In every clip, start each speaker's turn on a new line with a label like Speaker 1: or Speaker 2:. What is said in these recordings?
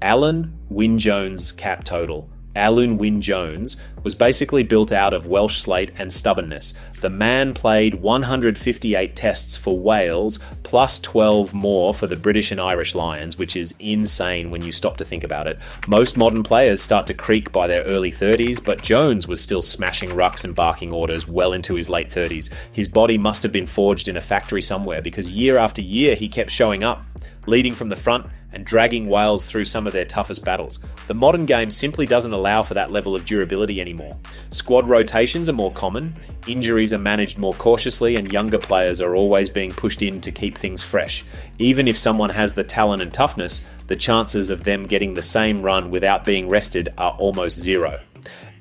Speaker 1: Alun Wyn Jones' cap total. Alun Wyn Jones was basically built out of Welsh slate and stubbornness. The man played 158 tests for Wales, plus 12 more for the British and Irish Lions, which is insane when you stop to think about it. Most modern players start to creak by their early 30s, but Jones was still smashing rucks and barking orders well into his late 30s. His body must have been forged in a factory somewhere, because year after year he kept showing up, leading from the front and dragging Wales through some of their toughest battles. The modern game simply doesn't allow for that level of durability anymore. Squad rotations are more common, injuries are managed more cautiously, and younger players are always being pushed in to keep things fresh. Even if someone has the talent and toughness, the chances of them getting the same run without being rested are almost zero.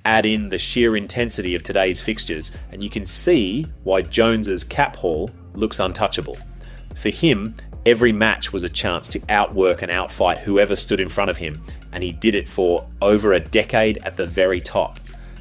Speaker 1: Add in the sheer intensity of today's fixtures, and you can see why Jones's cap haul looks untouchable. For him, every match was a chance to outwork and outfight whoever stood in front of him, and he did it for over a decade at the very top.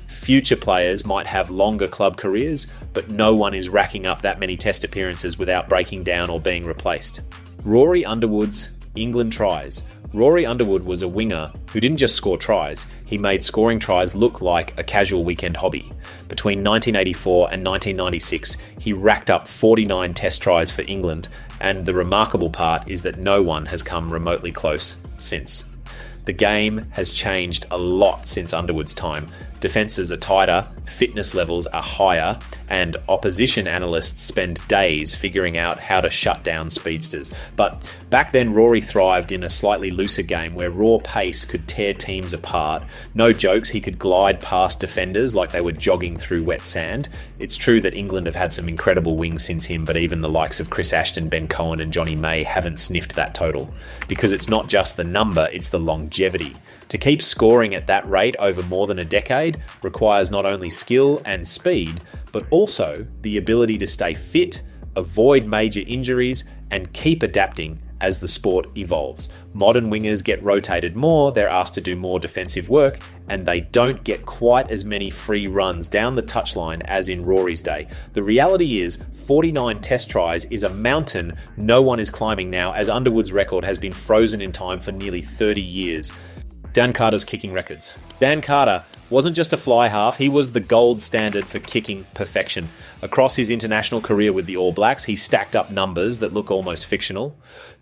Speaker 1: Future players might have longer club careers, but no one is racking up that many test appearances without breaking down or being replaced. Rory Underwood's England tries. Rory Underwood was a winger who didn't just score tries, he made scoring tries look like a casual weekend hobby. Between 1984 and 1996, he racked up 49 test tries for England, and the remarkable part is that no one has come remotely close since. The game has changed a lot since Underwood's time. Defences are tighter, fitness levels are higher, and opposition analysts spend days figuring out how to shut down speedsters. But back then, Rory thrived in a slightly looser game where raw pace could tear teams apart. No jokes, he could glide past defenders like they were jogging through wet sand. It's true that England have had some incredible wings since him, but even the likes of Chris Ashton, Ben Cohen and Johnny May haven't sniffed that total. Because it's not just the number, it's the longevity. To keep scoring at that rate over more than a decade requires not only skill and speed, but also the ability to stay fit, avoid major injuries, and keep adapting as the sport evolves. Modern wingers get rotated more, they're asked to do more defensive work, and they don't get quite as many free runs down the touchline as in Rory's day. The reality is, 49 test tries is a mountain no one is climbing now, as Underwood's record has been frozen in time for nearly 30 years. Dan Carter's kicking records. Dan Carter wasn't just a fly half, he was the gold standard for kicking perfection. Across his international career with the All Blacks, he stacked up numbers that look almost fictional.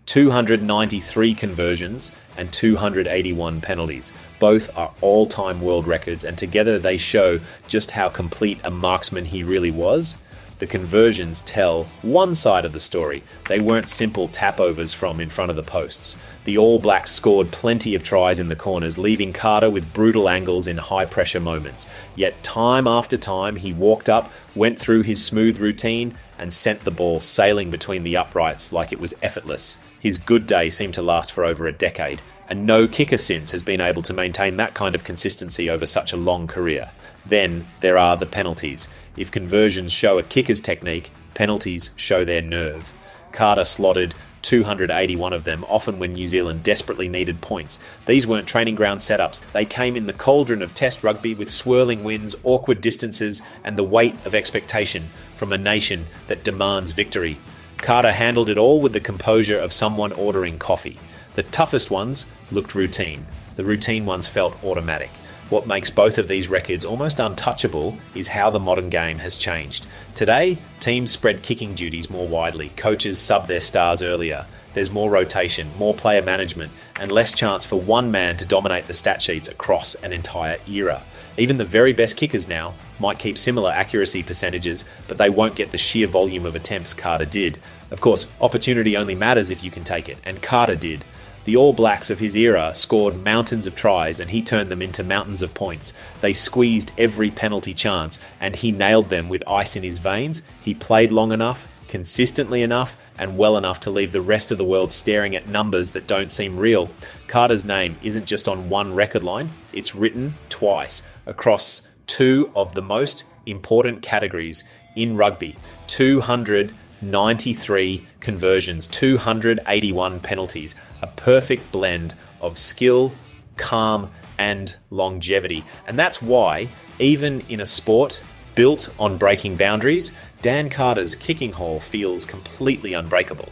Speaker 1: 293 conversions and 281 penalties. Both are all-time world records, and together they show just how complete a marksman he really was. The conversions tell one side of the story. They weren't simple tap-overs from in front of the posts. The All Blacks scored plenty of tries in the corners, leaving Carter with brutal angles in high-pressure moments. Yet time after time, he walked up, went through his smooth routine, and sent the ball sailing between the uprights like it was effortless. His good day seemed to last for over a decade, and no kicker since has been able to maintain that kind of consistency over such a long career. Then there are the penalties. If conversions show a kicker's technique, penalties show their nerve. Carter slotted 281 of them, often when New Zealand desperately needed points. These weren't training ground setups. They came in the cauldron of Test rugby with swirling winds, awkward distances, and the weight of expectation from a nation that demands victory. Carter handled it all with the composure of someone ordering coffee. The toughest ones looked routine. The routine ones felt automatic. What makes both of these records almost untouchable is how the modern game has changed. Today, teams spread kicking duties more widely, coaches sub their stars earlier, there's more rotation, more player management, and less chance for one man to dominate the stat sheets across an entire era. Even the very best kickers now might keep similar accuracy percentages, but they won't get the sheer volume of attempts Carter did. Of course, opportunity only matters if you can take it, and Carter did. The All Blacks of his era scored mountains of tries and he turned them into mountains of points. They squeezed every penalty chance and he nailed them with ice in his veins. He played long enough, consistently enough, and well enough to leave the rest of the world staring at numbers that don't seem real. Carter's name isn't just on one record line, it's written twice across two of the most important categories in rugby. 293 conversions, 281 penalties, a perfect blend of skill, calm, and longevity. And that's why, even in a sport built on breaking boundaries, Dan Carter's kicking haul feels completely unbreakable.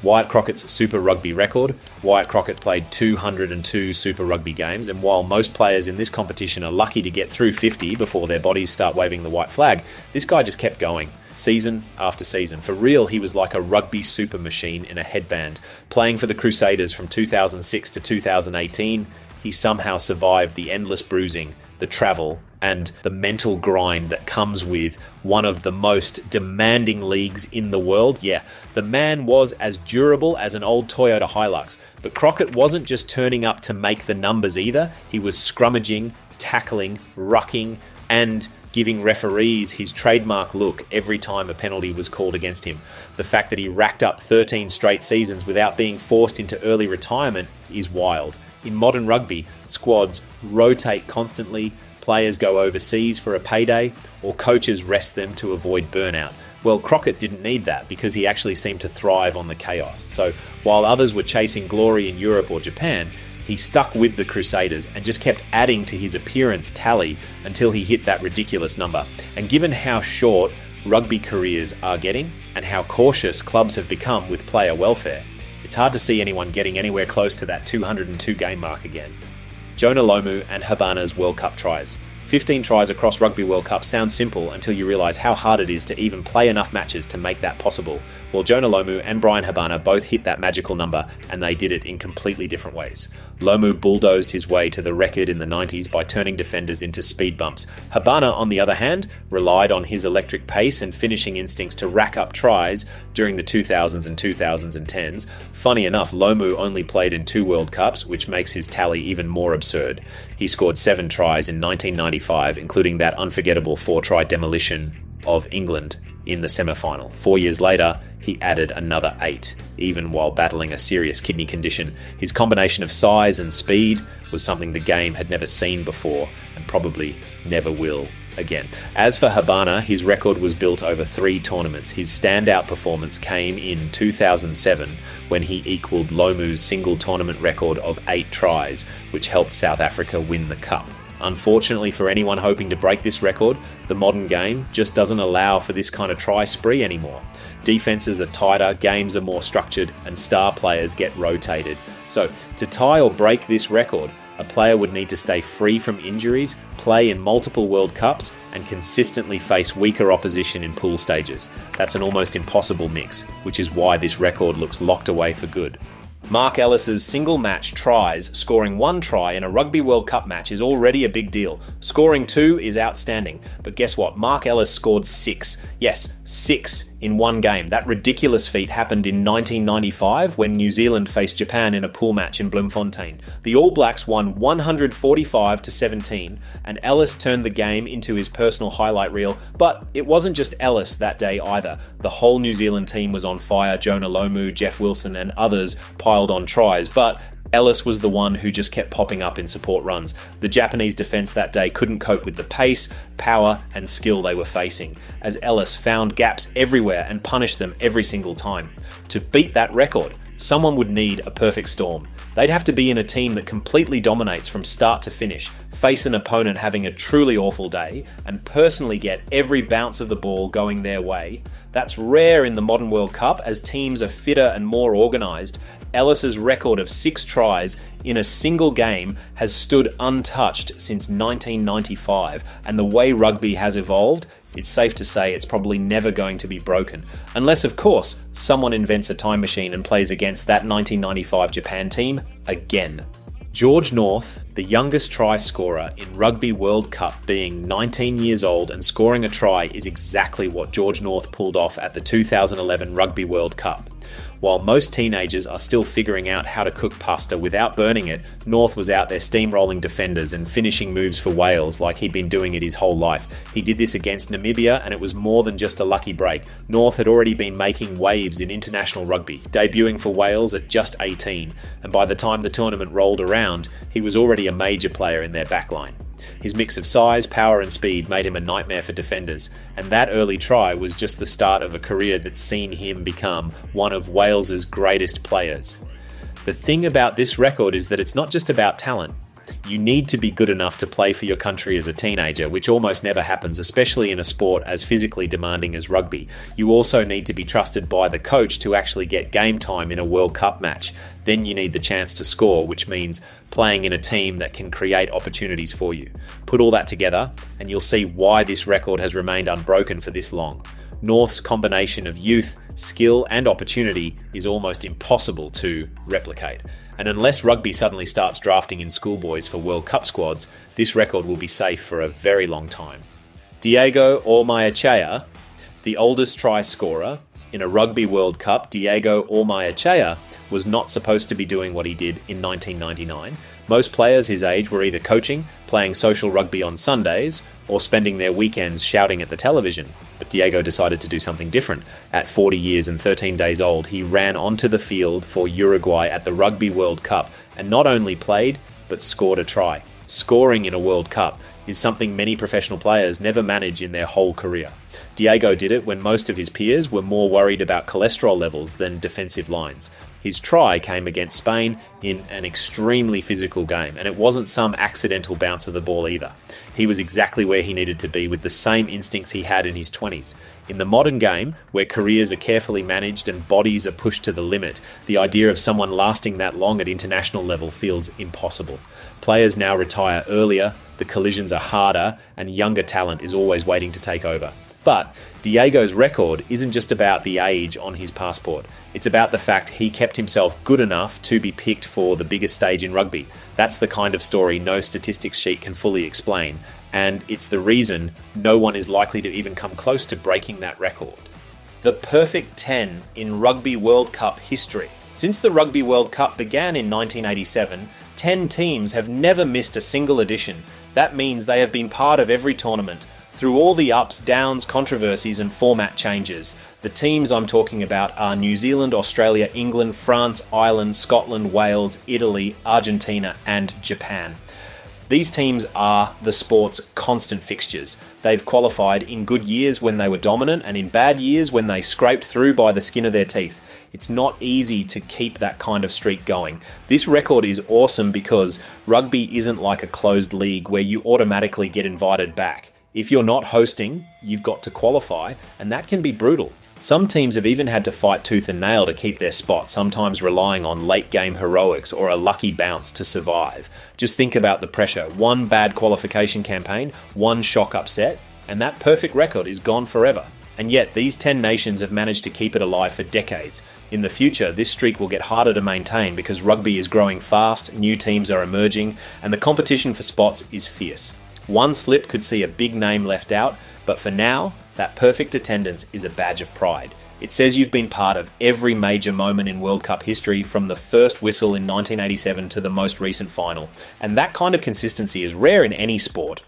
Speaker 1: Wyatt Crockett's Super Rugby record. Wyatt Crockett played 202 Super Rugby games, and while most players in this competition are lucky to get through 50 before their bodies start waving the white flag, this guy just kept going, season after season. For real, he was like a rugby super machine in a headband. Playing for the Crusaders from 2006 to 2018, he somehow survived the endless bruising, the travel, and the mental grind that comes with one of the most demanding leagues in the world. Yeah, the man was as durable as an old Toyota Hilux. But Crockett wasn't just turning up to make the numbers either. He was scrummaging, tackling, rucking, and giving referees his trademark look every time a penalty was called against him. The fact that he racked up 13 straight seasons without being forced into early retirement is wild. In modern rugby, squads rotate constantly, players go overseas for a payday, or coaches rest them to avoid burnout. Well, Crockett didn't need that because he actually seemed to thrive on the chaos. So while others were chasing glory in Europe or Japan, he stuck with the Crusaders and just kept adding to his appearance tally until he hit that ridiculous number. And given how short rugby careers are getting and how cautious clubs have become with player welfare, it's hard to see anyone getting anywhere close to that 202 game mark again. Jonah Lomu and Habana's World Cup tries. 15 tries across Rugby World Cup sounds simple until you realise how hard it is to even play enough matches to make that possible. Well, Jonah Lomu and Brian Habana both hit that magical number, and they did it in completely different ways. Lomu bulldozed his way to the record in the 90s by turning defenders into speed bumps. Habana, on the other hand, relied on his electric pace and finishing instincts to rack up tries during the 2000s and 2010s. Funny enough, Lomu only played in 2 World Cups, which makes his tally even more absurd. He scored 7 tries in 1995, including that unforgettable 4-try demolition of England in the semi-final. 4 years later, he added another 8, even while battling a serious kidney condition. His combination of size and speed was something the game had never seen before, and probably never will again. As for Habana, his record was built over 3 tournaments. His standout performance came in 2007 when he equaled Lomu's single tournament record of 8 tries, which helped South Africa win the cup. Unfortunately for anyone hoping to break this record, the modern game just doesn't allow for this kind of try spree anymore. Defenses are tighter, games are more structured, and star players get rotated. So, to tie or break this record, a player would need to stay free from injuries, play in multiple World Cups, and consistently face weaker opposition in pool stages. That's an almost impossible mix, which is why this record looks locked away for good. Mark Ellis's single match tries, scoring 1 try in a Rugby World Cup match, is already a big deal. Scoring 2 is outstanding. But guess what? Mark Ellis scored 6. Yes, 6 in one game. That ridiculous feat happened in 1995 when New Zealand faced Japan in a pool match in Bloemfontein. The All Blacks won 145-17, and Ellis turned the game into his personal highlight reel. But it wasn't just Ellis that day either. The whole New Zealand team was on fire. Jonah Lomu, Jeff Wilson, and others piled on tries, but Ellis was the one who just kept popping up in support runs. The Japanese defence that day couldn't cope with the pace, power, and skill they were facing, as Ellis found gaps everywhere and punished them every single time. To beat that record, someone would need a perfect storm. They'd have to be in a team that completely dominates from start to finish, face an opponent having a truly awful day, and personally get every bounce of the ball going their way. That's rare in the modern World Cup, as teams are fitter and more organised. Ellis's record of 6 tries in a single game has stood untouched since 1995, and the way rugby has evolved, it's safe to say it's probably never going to be broken. Unless, of course, someone invents a time machine and plays against that 1995 Japan team again. George North, the youngest try scorer in Rugby World Cup, being 19 years old and scoring a try, is exactly what George North pulled off at the 2011 Rugby World Cup. While most teenagers are still figuring out how to cook pasta without burning it, North was out there steamrolling defenders and finishing moves for Wales like he'd been doing it his whole life. He did this against Namibia, and it was more than just a lucky break. North had already been making waves in international rugby, debuting for Wales at just 18, and by the time the tournament rolled around, he was already a major player in their backline. His mix of size, power and speed made him a nightmare for defenders, and that early try was just the start of a career that's seen him become one of Wales's greatest players. The thing about this record is that it's not just about talent, You need to be good enough to play for your country as a teenager, which almost never happens, especially in a sport as physically demanding as rugby. You also need to be trusted by the coach to actually get game time in a World Cup match. Then you need the chance to score, which means playing in a team that can create opportunities for you. Put all that together, and you'll see why this record has remained unbroken for this long. North's combination of youth, skill, and opportunity is almost impossible to replicate. And unless rugby suddenly starts drafting in schoolboys for World Cup squads, this record will be safe for a very long time. Diego Ormaechea, the oldest try scorer in a Rugby World Cup. Diego Ormaechea was not supposed to be doing what he did in 1999. Most players his age were either coaching, playing social rugby on Sundays, or spending their weekends shouting at the television. But Diego decided to do something different. At 40 years and 13 days old, he ran onto the field for Uruguay at the Rugby World Cup and not only played, but scored a try. Scoring in a World Cup is something many professional players never manage in their whole career. Diego did it when most of his peers were more worried about cholesterol levels than defensive lines. His try came against Spain in an extremely physical game, and it wasn't some accidental bounce of the ball either. He was exactly where he needed to be with the same instincts he had in his 20s. In the modern game, where careers are carefully managed and bodies are pushed to the limit, the idea of someone lasting that long at international level feels impossible. Players now retire earlier, the collisions are harder, and younger talent is always waiting to take over. But Diego's record isn't just about the age on his passport. It's about the fact he kept himself good enough to be picked for the biggest stage in rugby. That's the kind of story no statistics sheet can fully explain, and it's the reason no one is likely to even come close to breaking that record. The perfect 10 in Rugby World Cup history. Since the Rugby World Cup began in 1987, 10 teams have never missed a single edition. That means they have been part of every tournament. Through all the ups, downs, controversies and format changes, the teams I'm talking about are New Zealand, Australia, England, France, Ireland, Scotland, Wales, Italy, Argentina and Japan. These teams are the sport's constant fixtures. They've qualified in good years when they were dominant and in bad years when they scraped through by the skin of their teeth. It's not easy to keep that kind of streak going. This record is awesome because rugby isn't like a closed league where you automatically get invited back. If you're not hosting, you've got to qualify, and that can be brutal. Some teams have even had to fight tooth and nail to keep their spot, sometimes relying on late-game heroics or a lucky bounce to survive. Just think about the pressure. One bad qualification campaign, one shock upset, and that perfect record is gone forever. And yet, these 10 nations have managed to keep it alive for decades. In the future, this streak will get harder to maintain because rugby is growing fast, new teams are emerging, and the competition for spots is fierce. One slip could see a big name left out, but for now, that perfect attendance is a badge of pride. It says you've been part of every major moment in World Cup history, from the first whistle in 1987 to the most recent final, and that kind of consistency is rare in any sport.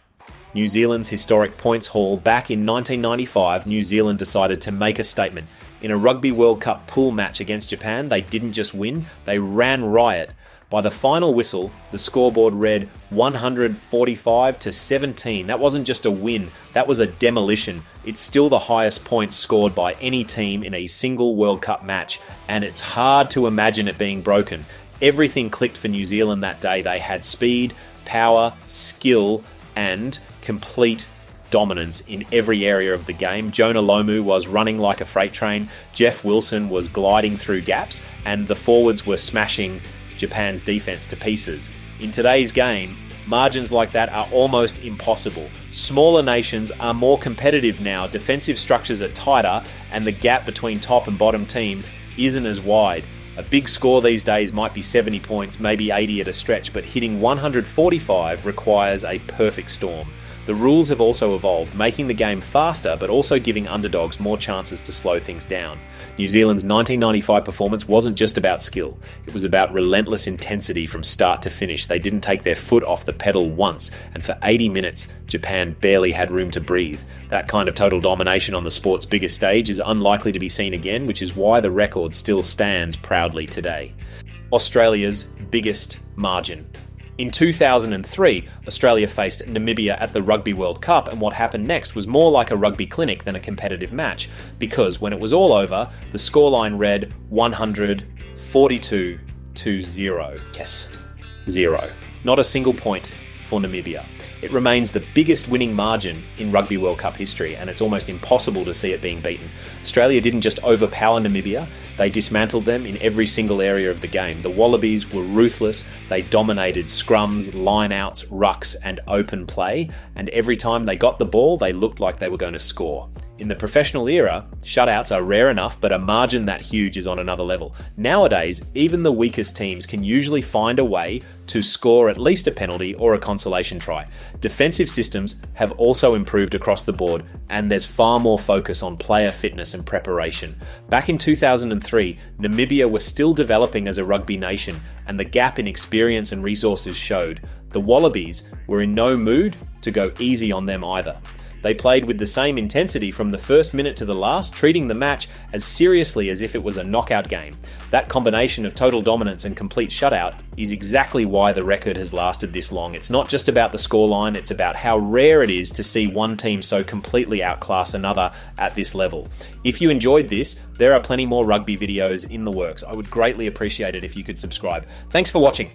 Speaker 1: New Zealand's historic points haul back in 1995, New Zealand decided to make a statement. In a Rugby World Cup pool match against Japan, they didn't just win, they ran riot. By the final whistle, the scoreboard read 145-17. That wasn't just a win, that was a demolition. It's still the highest points scored by any team in a single World Cup match, and it's hard to imagine it being broken. Everything clicked for New Zealand that day. They had speed, power, skill, and complete dominance in every area of the game. Jonah Lomu was running like a freight train, Jeff Wilson was gliding through gaps, and the forwards were smashing Japan's defense to pieces. In today's game, margins like that are almost impossible. Smaller nations are more competitive now, defensive structures are tighter, and the gap between top and bottom teams isn't as wide. A big score these days might be 70 points, maybe 80 at a stretch, but hitting 145 requires a perfect storm. The rules have also evolved, making the game faster but also giving underdogs more chances to slow things down. New Zealand's 1995 performance wasn't just about skill, it was about relentless intensity from start to finish. They didn't take their foot off the pedal once, and for 80 minutes, Japan barely had room to breathe. That kind of total domination on the sport's biggest stage is unlikely to be seen again, which is why the record still stands proudly today. Australia's biggest margin. In 2003, Australia faced Namibia at the Rugby World Cup, and what happened next was more like a rugby clinic than a competitive match, because when it was all over, the scoreline read 142-0. Yes. 0. Not a single point for Namibia. It remains the biggest winning margin in Rugby World Cup history, and it's almost impossible to see it being beaten. Australia didn't just overpower Namibia, they dismantled them in every single area of the game. The Wallabies were ruthless, they dominated scrums, lineouts, rucks and open play, and every time they got the ball, they looked like they were going to score. In the professional era, shutouts are rare enough, but a margin that huge is on another level. Nowadays, even the weakest teams can usually find a way to score at least a penalty or a consolation try. Defensive systems have also improved across the board, and there's far more focus on player fitness and preparation. Back in 2003, Namibia was still developing as a rugby nation, and the gap in experience and resources showed. The Wallabies were in no mood to go easy on them either. They played with the same intensity from the first minute to the last, treating the match as seriously as if it was a knockout game. That combination of total dominance and complete shutout is exactly why the record has lasted this long. It's not just about the scoreline, it's about how rare it is to see one team so completely outclass another at this level. If you enjoyed this, there are plenty more rugby videos in the works. I would greatly appreciate it if you could subscribe. Thanks for watching.